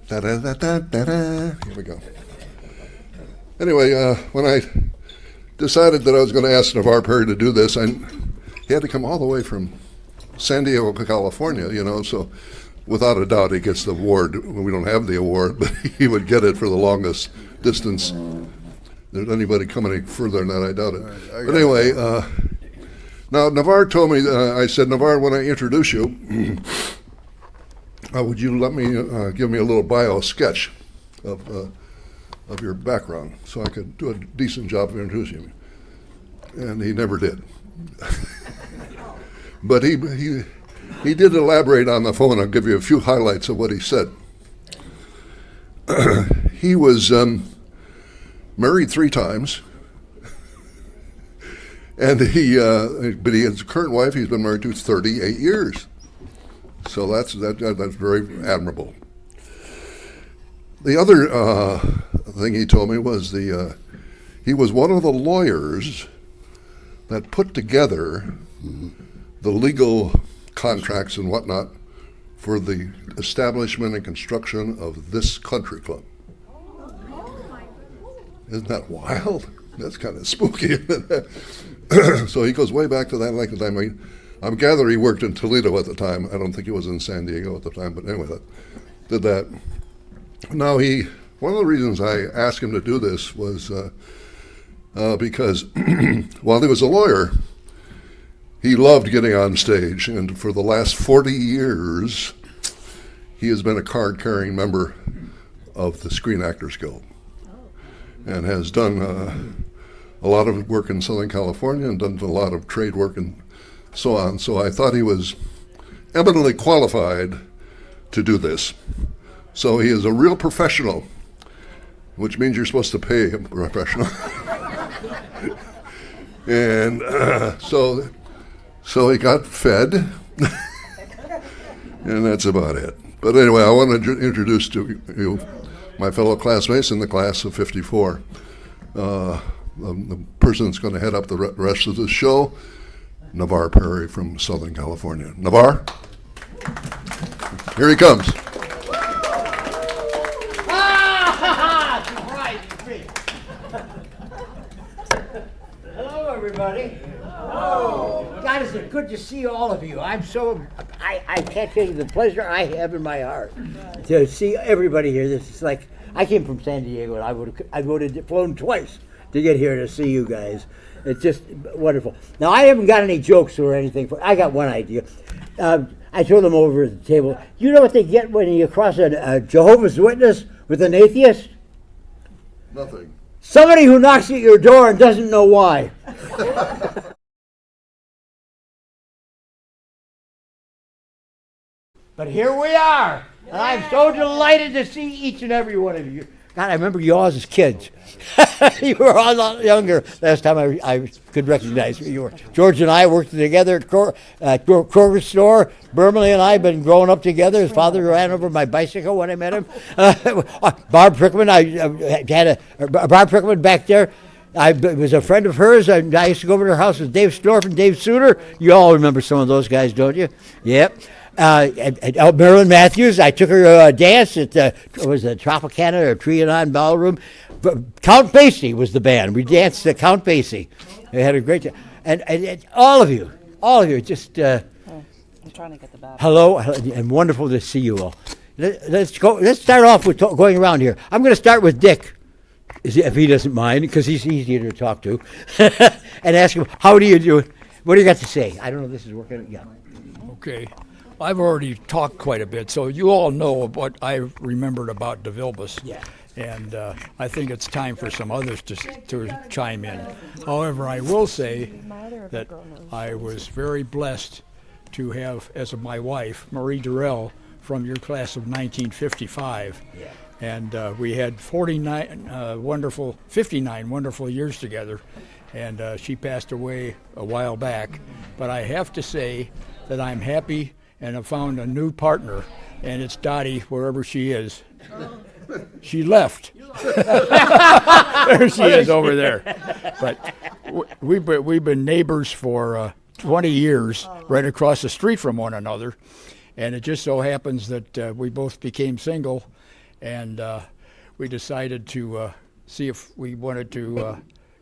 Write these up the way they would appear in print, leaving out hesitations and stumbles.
Da-da-da-da-da-da. Here we go. Anyway, when I decided that I was going to ask Navarre Perry to do this, he had to come all the way from San Diego, California, so without a doubt he gets the award. We don't have the award, but he would get it for the longest distance. There's anybody coming any further than that, I doubt it. But anyway, now Navarre told me, I said, Navarre, when I introduce you, would you let me give me a little bio sketch of your background so I could do a decent job of introducing you? And he never did. But he did elaborate on the phone. I'll give you a few highlights of what he said. He was married 3 times, and but his current wife he's been married to 38 years. So that's very admirable. The other thing he told me was he was one of the lawyers that put together the legal contracts and whatnot for the establishment and construction of this country club. Isn't that wild? That's kind of spooky. So he goes way back to that like the time I'm gathering he worked in Toledo at the time. I don't think he was in San Diego at the time, but anyway, did that. Now one of the reasons I asked him to do this was because while he was a lawyer, he loved getting on stage, and for the last 40 years, he has been a card-carrying member of the Screen Actors Guild, and has done a lot of work in Southern California and done a lot of trade work and so on. So I thought he was eminently qualified to do this. So he is a real professional, which means you're supposed to pay him professional. And so he got fed, and that's about it. But anyway, I want to introduce to you my fellow classmates in the class of 54. The person that's going to head up the rest of the show, Navarre Perry from Southern California. Navarre? Here he comes. Hello, everybody. Oh, God, is it good to see all of you. I can't tell you the pleasure I have in my heart to see everybody here. This is like, I came from San Diego, and I would have flown twice to get here to see you guys. It's just wonderful. Now, I haven't got any jokes or anything. I got one idea. I told them over at the table, you know what they get when you cross a Jehovah's Witness with an atheist? Nothing. Somebody who knocks at your door and doesn't know why. But here we are, and I'm so delighted to see each and every one of you. God, I remember you all as kids. You were all a lot younger last time I could recognize who you were. George and I worked together at Kroger store. Bermeley and I have been growing up together. His father ran over my bicycle when I met him. Barb Prickman, I had Barb Prickman back there. I was a friend of hers. I used to go over to her house with Dave Storff and Dave Souter. You all remember some of those guys, don't you? Yep. Marilyn Matthews, I took her to a dance at the Tropicana or Trianon Ballroom. Count Basie was the band. We danced to Count Basie. We had a great time. And all of you, just I'm trying to get the back. Hello, and wonderful to see you all. Let's go. Let's start off with going around here. I'm going to start with Dick, if he doesn't mind, because he's easier to talk to, and ask him, how do you do it? What do you got to say? I don't know if this is working. Yeah. Okay. I've already talked quite a bit, so you all know what I remembered about DeVilbiss. Yeah. And I think it's time for some others to chime in. However, I will say that I was very blessed to have as my wife, Marie Durrell, from your class of 1955. And we had 59 wonderful years together. And she passed away a while back. But I have to say that I'm happy and have found a new partner, and it's Dottie, wherever she is. She left. There she is over there. But we've been neighbors for 20 years, right across the street from one another. And it just so happens that we both became single, and we decided to see if we wanted to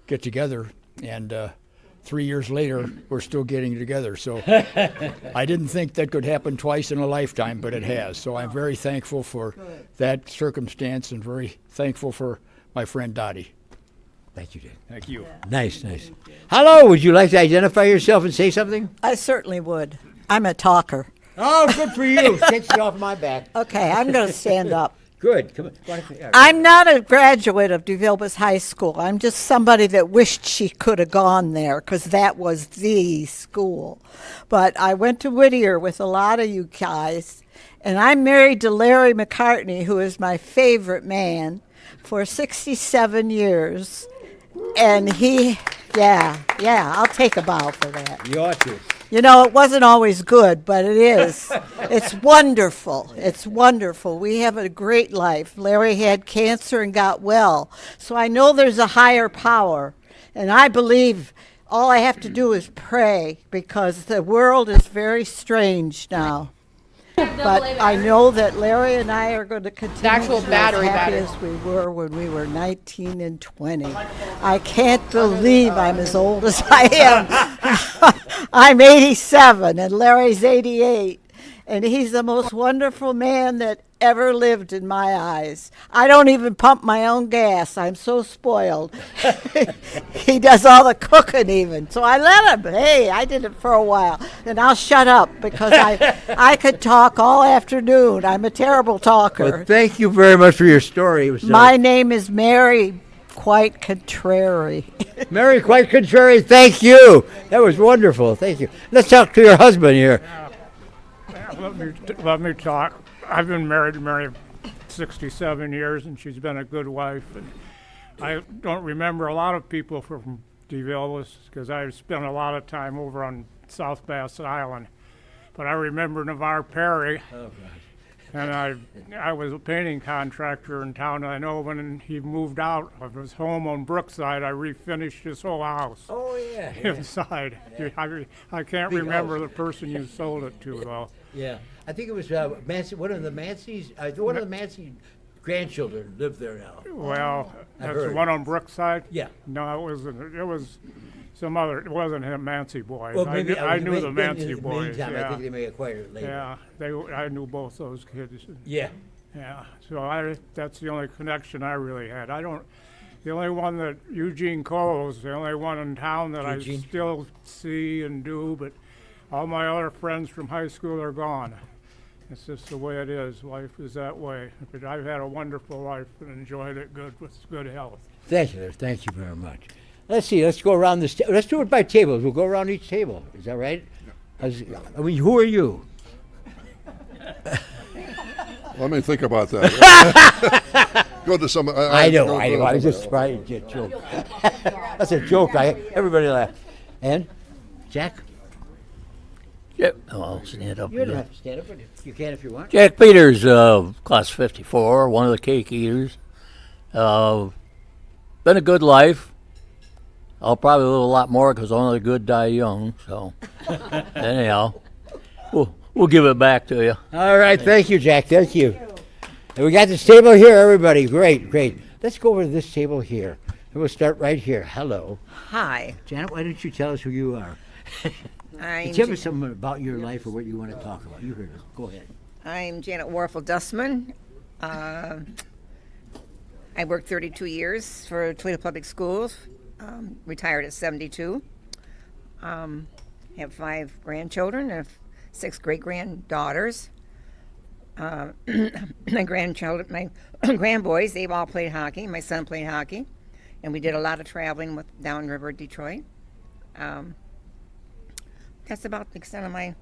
get together. And 3 years later, we're still getting together. So I didn't think that could happen twice in a lifetime, but it has. So I'm very thankful for that circumstance and very thankful for my friend Dottie. Thank you, Dick. Thank you. Nice, nice. Hello, would you like to identify yourself and say something? I certainly would. I'm a talker. Oh, good for you. Takes it off my back. Okay, I'm going to stand up. Good. Come on. I'm not a graduate of DeVilbiss High School. I'm just somebody that wished she could have gone there because that was the school. But I went to Whittier with a lot of you guys, and I'm married to Larry McCartney, who is my favorite man, for 67 years. And I'll take a bow for that. You ought to. You know, it wasn't always good, but it is. It's wonderful. It's wonderful. We have a great life. Larry had cancer and got well. So I know there's a higher power. And I believe all I have to do is pray because the world is very strange now. But I know that Larry and I are going to continue to be as happy as we were when we were 19 and 20. I can't believe I'm as old as I am. I'm 87 and Larry's 88. And he's the most wonderful man that ever lived in my eyes. I don't even pump my own gas. I'm so spoiled. He does all the cooking even. So I let him. Hey, I did it for a while. And I'll shut up because I could talk all afternoon. I'm a terrible talker. Well, thank you very much for your story. It was, my name is Mary Quite Contrary. Mary Quite Contrary, thank you. That was wonderful. Thank you. Let's talk to your husband here. Let me talk. I've been married to Mary 67 years, and she's been a good wife. And I don't remember a lot of people from DeVilbiss because I spent a lot of time over on South Bass Island. But I remember Navarre Perry, and I was a painting contractor in town. I know when he moved out of his home on Brookside, I refinished his whole house. Oh, yeah. Inside. I can't remember the person you sold it to, though. Yeah. I think it was one of the Mancy's, one of the Mancy grandchildren lived there now. Well, that's the one on Brookside? Yeah. No, it wasn't. It was some other, it wasn't him, Mancy boys. Well, maybe, I knew the in Mancy the boys. meantime, Yeah. I think they may acquire it later. Yeah, I knew both those kids. Yeah. Yeah, so that's the only connection I really had. The only one that Eugene Cole was the only one in town that Eugene? I still see and do, but all my other friends from high school are gone. It's just the way it is. Life is that way. But I've had a wonderful life and enjoyed it with good health. Thank you. Thank you very much. Let's see. Let's go around this. Let's do it by tables. We'll go around each table. Is that right? I mean, who are you? Let me think about that. Go to some. I know. I was just trying to joke. That's a joke. Everybody laughed. And Jack? Yep. Oh, I'll stand up. You don't have to stand up, but you can if you want. Jack Peters, class 54, one of the cake eaters. Been a good life. I'll probably live a lot more because only the good die young. So, anyhow, we'll give it back to you. All right. Thank you, Jack. Thank you. And we got this table here, everybody. Great, great. Let's go over to this table here. And we'll start right here. Hello. Hi. Janet, why don't you tell us who you are? Tell me something about your life or what you want to talk about. You heard us. Go ahead. I'm Janet Warfel Dustman. I worked 32 years for Toledo Public Schools. Retired at 72. Have 5 grandchildren and 6 great-granddaughters. My grandboys, they've all played hockey. My son played hockey. And we did a lot of traveling with downriver Detroit. That's about the extent of my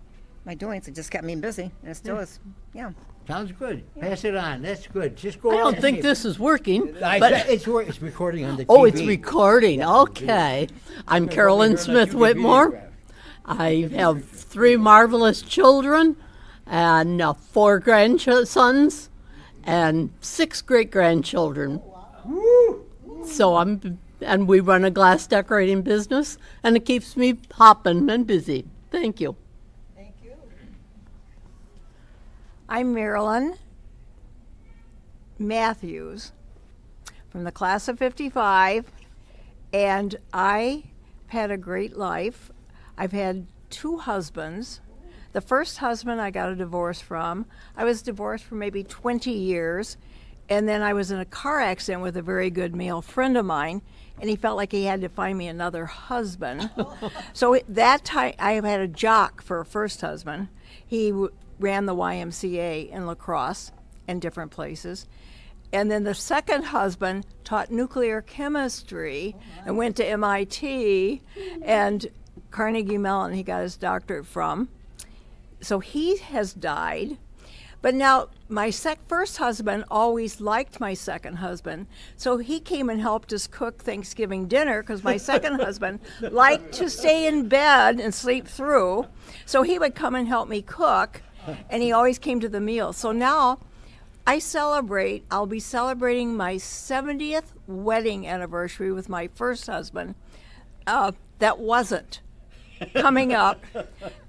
my doings. It just kept me busy, and it still is. Yeah. Sounds good. Pass it on. That's good. Just go I on don't and think say- this is working. I but said it's recording on the TV. oh, it's recording. Okay. I'm Carolyn Smith Whitmore. I have 3 marvelous children and 4 grandsons and 6 great-grandchildren. So and we run a glass decorating business, and it keeps me hopping and busy. Thank you. I'm Marilyn Matthews from the class of 55, and I've had a great life. I've had 2 husbands. The first husband I got a divorce from. I was divorced for maybe 20 years, and then I was in a car accident with a very good male friend of mine, and he felt like he had to find me another husband. So that time I had a jock for a first husband. He ran the YMCA in La Crosse and different places. And then the second husband taught nuclear chemistry and went to MIT and Carnegie Mellon, he got his doctorate from. So he has died. But now my first husband always liked my second husband. So he came and helped us cook Thanksgiving dinner because my second husband liked to stay in bed and sleep through. So he would come and help me cook, and he always came to the meal. So now I'll be celebrating my 70th wedding anniversary with my first husband. That wasn't coming up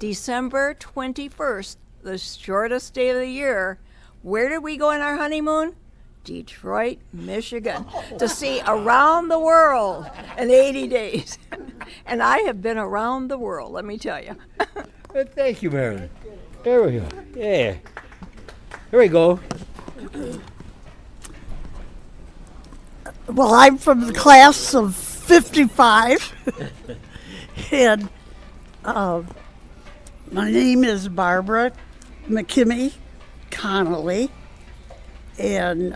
December 21st, the shortest day of the year. Where did we go on our honeymoon? Detroit, Michigan, to see Around the World in 80 days. And I have been around the world, let me tell you. Thank you, Marilyn. There we go. Yeah. Here we go. Well, I'm from the class of 55, and my name is Barbara McKimmey Connolly, and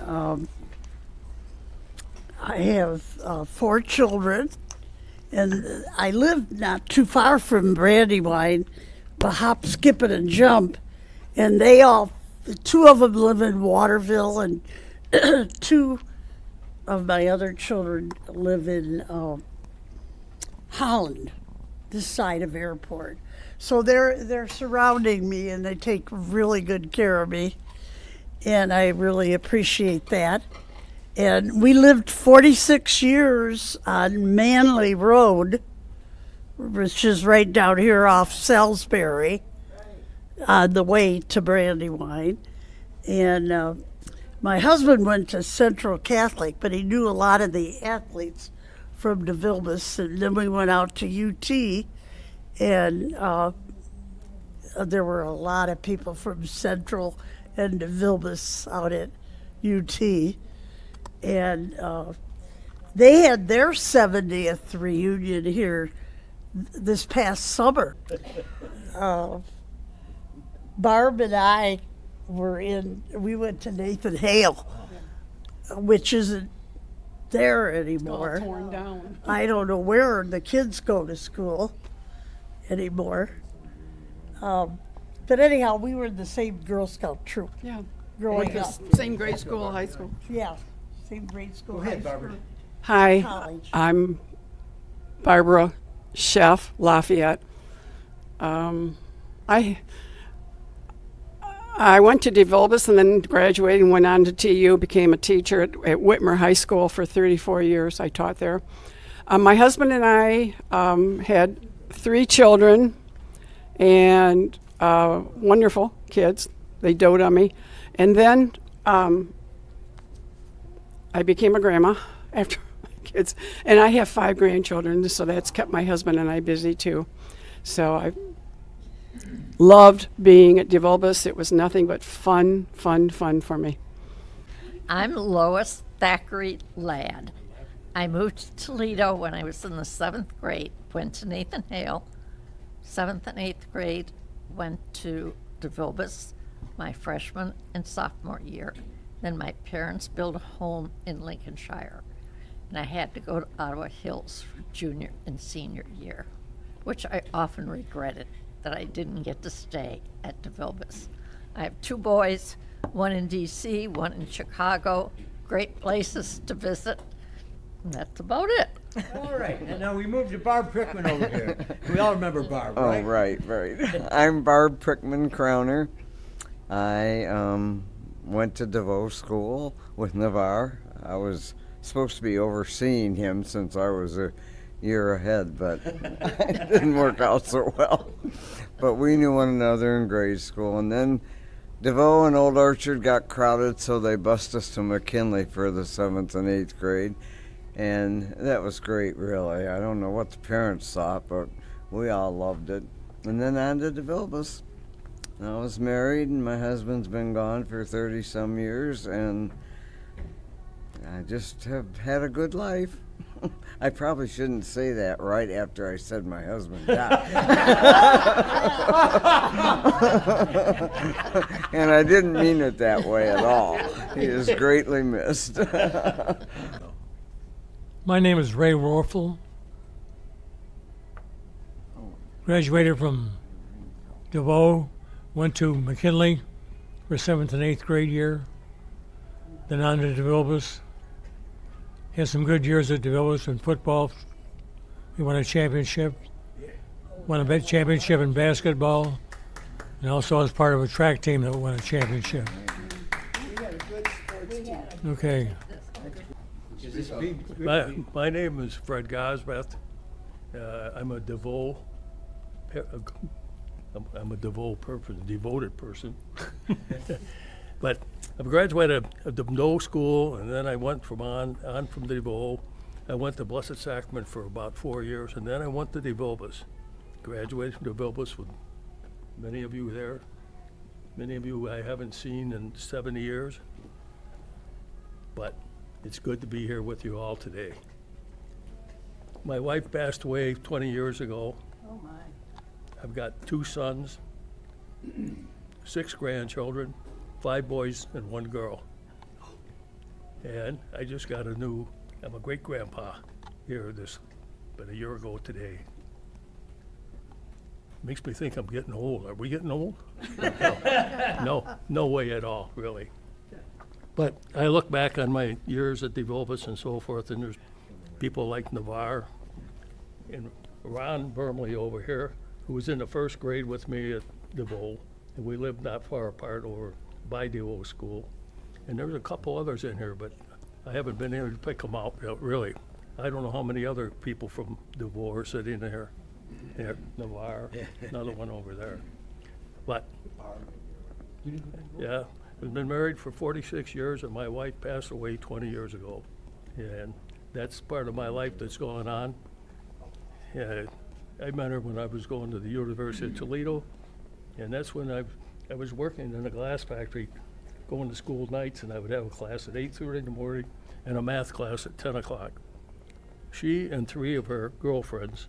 I have 4 children, and I live not too far from Brandywine, but hop, skip, and jump, and they all, 2 of them live in Waterville, and 2 of my other children live in Holland, this side of airport. So they're surrounding me, and they take really good care of me, and I really appreciate that. And we lived 46 years on Manley Road, which is right down here off Salisbury, on the way to Brandywine. And my husband went to Central Catholic, but he knew a lot of the athletes from DeVilbiss, and then we went out to UT, and there were a lot of people from Central and DeVilbiss out at UT, and they had their 70th reunion here this past summer. Barb and I we went to Nathan Hale, which isn't there anymore. All torn down. I don't know where the kids go to school anymore. But anyhow, we were in the same Girl Scout troop. Yeah. Growing Like up. the same grade school, high school. Yeah, same grade school. Go ahead, high Barbara. school, Hi, college. I'm Barbara Chef Lafayette. I went to DeVilbiss and then graduated and went on to TU, became a teacher at Whitmer High School for 34 years. I taught there. My husband and I had 3 children and wonderful kids. They dote on me. And then I became a grandma after my kids. And I have 5 grandchildren, so that's kept my husband and I busy too. So I loved being at DeVilbiss. It was nothing but fun for me. I'm Lois Thackeray Ladd. I moved to Toledo when I was in the 7th grade, went to Nathan Hale, 7th and 8th grade, went to DeVilbiss my freshman and sophomore year. Then my parents built a home in Lincolnshire, and I had to go to Ottawa Hills for junior and senior year, which I often regretted that I didn't get to stay at DeVilbiss. I have 2 boys, one in D.C., one in Chicago. Great places to visit. And that's about it. All right, and now we moved to Barb Prickman over here. We all remember Barb, right? Oh, right. I'm Barb Prickman Crowner. I went to DeVoe School with Navarre. I was supposed to be overseeing him since I was a year ahead, but it didn't work out so well. But we knew one another in grade school, and then DeVoe and Old Orchard got crowded, so they bused us to McKinley for the 7th and 8th grade. And that was great, really. I don't know what the parents thought, but we all loved it. And then on to DeVilbiss. I was married, and my husband's been gone for 30-some years, and I just have had a good life. I probably shouldn't say that right after I said my husband died. And I didn't mean it that way at all. He is greatly missed. My name is Ray Rorfel. Graduated from DeVoe, went to McKinley for 7th and 8th grade year, then on to DeVilbiss. Had some good years at DeVilbiss in football. We won a championship, won a championship in basketball, and also was part of a track team that won a championship. Okay. My name is Fred Gosbeth. I'm a DeVoe. I'm a devoted person. But I graduated at the DeVoe school, and then I went on from DeVoe. I went to Blessed Sacrament for about 4 years, and then I went to DeVilbiss. Graduated from DeVilbiss with many of you there. Many of you I haven't seen in 70 years. But it's good to be here with you all today. My wife passed away 20 years ago. Oh, my. I've got 2 sons, 6 grandchildren, 5 boys and 1 girl. And I just got I'm a great grandpa here but a year ago today. Makes me think I'm getting old. Are we getting old? No way at all, really. But I look back on my years at DeVilbiss and so forth, and there's people like Navarre and Ron Vermley over here, who was in the 1st grade with me at DeVoe, and we lived not far apart over by DeVoe school. And there's a couple others in here, but I haven't been able to pick them out, really. I don't know how many other people from DeVoe are sitting there. Yeah, Navarre, another one over there. But, yeah. We've been married for 46 years, and my wife passed away 20 years ago. And that's part of my life that's going on. I met her when I was going to the University of Toledo, and that's when I was working in a glass factory, going to school nights, and I would have a class at 8:30 in the morning and a math class at 10 o'clock. She and 3 of her girlfriends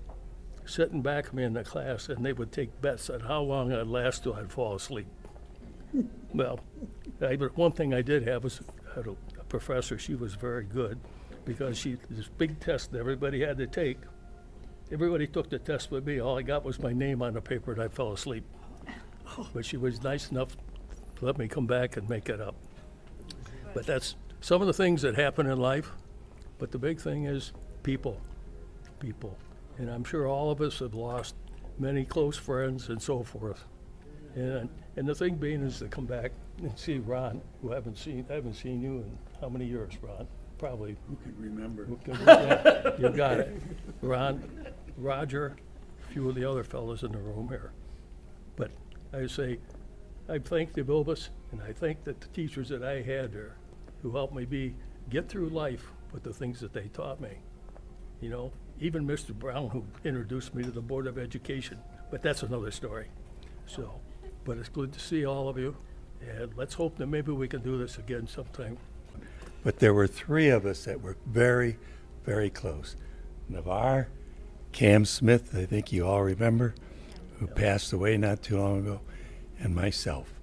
sitting back of me in the class, and they would take bets on how long I'd last till I'd fall asleep. Well, one thing I did have was had a professor. She was very good because this big test that everybody had to take. Everybody took the test with me. All I got was my name on the paper, and I fell asleep. But she was nice enough to let me come back and make it up. But that's some of the things that happen in life. But the big thing is people. And I'm sure all of us have lost many close friends and so forth. And the thing being is to come back and see Ron, who I haven't seen you in how many years, Ron? Probably. Who can remember? Yeah, you got it. Ron, Roger, a few of the other fellows in the room here. But I thank DeVilbiss, and I thank the teachers that I had there who helped me get through life with the things that they taught me. You know, even Mr. Brown, who introduced me to the Board of Education, but that's another story. So, but it's good to see all of you, and let's hope that maybe we can do this again sometime. But there were 3 of us that were very, very close. Navarre, Cam Smith, I think you all remember, who passed away not too long ago, and myself.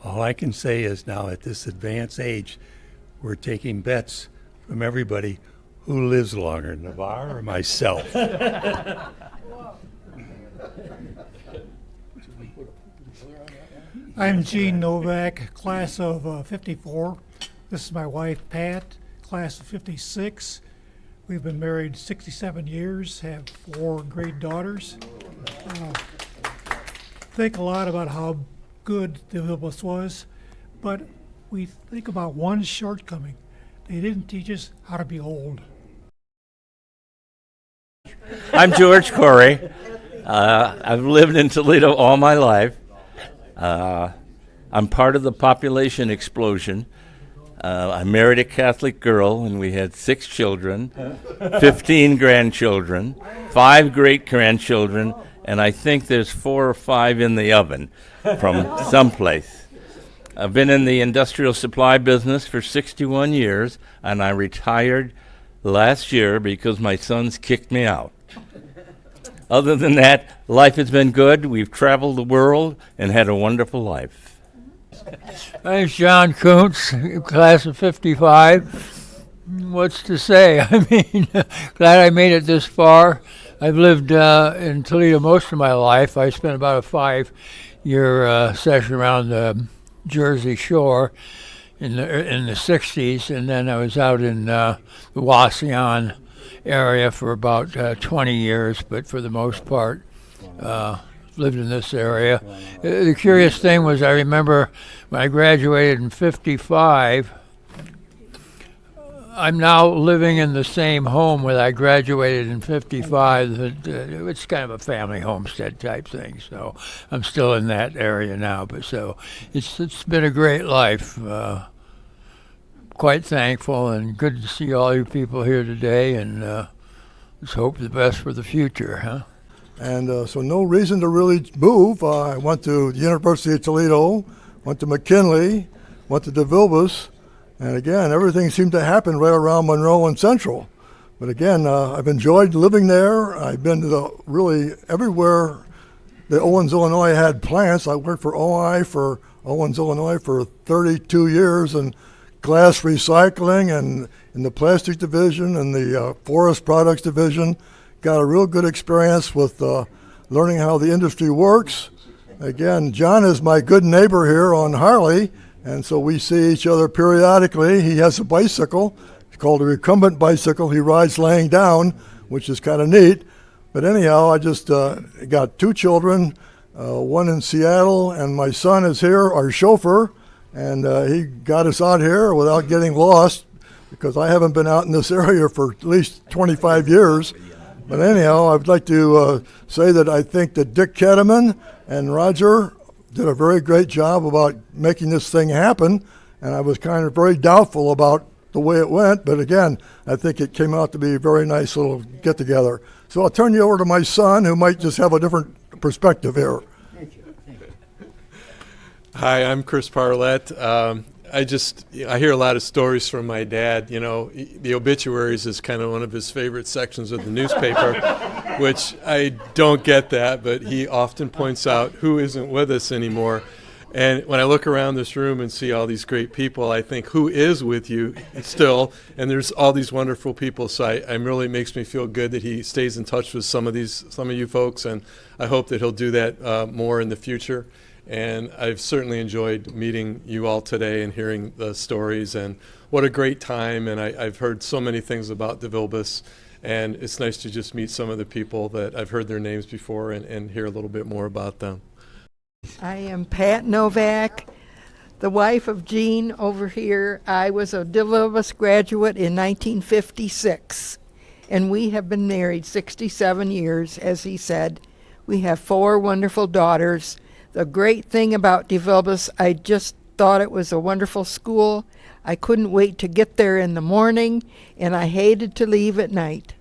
All I can say is now at this advanced age, we're taking bets from everybody who lives longer, Navarre or myself. I'm Gene Novak, class of 54. This is my wife, Pat, class of 56. We've been married 67 years, have 4 great daughters. Think a lot about how good DeVilbiss was, but we think about one shortcoming. They didn't teach us how to be old. I'm George Corey. I've lived in Toledo all my life. I'm part of the population explosion. I married a Catholic girl, and we had 6 children, 15 grandchildren, 5 great-grandchildren, and I think there's 4 or 5 in the oven from someplace. I've been in the industrial supply business for 61 years, and I retired last year because my sons kicked me out. Other than that, life has been good. We've traveled the world and had a wonderful life. My name's John Kuntz, class of 55. What's to say? I mean, glad I made it this far. I've lived in Toledo most of my life. I spent about a 5-year session around the Jersey Shore in the 60s, and then I was out in the Wauseon area for about 20 years, but for the most part lived in this area. The curious thing was, I remember when I graduated in 55, I'm now living in the same home where I graduated in 55. It's kind of a family homestead type thing, so I'm still in that area now. But so it's been a great life. Quite thankful and good to see all you people here today, and let's hope the best for the future, huh? And so no reason to really move. I went to the University of Toledo, went to McKinley, went to DeVilbiss, and again, everything seemed to happen right around Monroe and Central. But again, I've enjoyed living there. I've been to really everywhere that Owens, Illinois had plants. I worked for OI for Owens, Illinois for 32 years, and glass recycling and in the plastic division and the forest products division. Got a real good experience with learning how the industry works. Again, John is my good neighbor here on Harley, and so we see each other periodically. He has a bicycle. It's called a recumbent bicycle. He rides laying down, which is kind of neat. But anyhow, I just got 2 children, one in Seattle, and my son is here, our chauffeur. And he got us out here without getting lost, because I haven't been out in this area for at least 25 years. But anyhow, I'd like to say that I think that Dick Ketteman and Roger did a very great job about making this thing happen. And I was kind of very doubtful about the way it went. But again, I think it came out to be a very nice little get-together. So I'll turn you over to my son, who might just have a different perspective here. Hi, I'm Chris Parlett. I hear a lot of stories from my dad. You know, the obituaries is kind of one of his favorite sections of the newspaper, which I don't get that, but he often points out who isn't with us anymore. And when I look around this room and see all these great people, I think, who is with you still? And there's all these wonderful people. So it really makes me feel good that he stays in touch with some of you folks, and I hope that he'll do that more in the future. And I've certainly enjoyed meeting you all today and hearing the stories, and what a great time. And I've heard so many things about DeVilbiss, and it's nice to just meet some of the people that I've heard their names before and hear a little bit more about them. I am Pat Novak, the wife of Gene over here. I was a DeVilbiss graduate in 1956, and we have been married 67 years, as he said. We have 4 wonderful daughters. The great thing about DeVilbiss, I just thought it was a wonderful school. I couldn't wait to get there in the morning, and I hated to leave at night.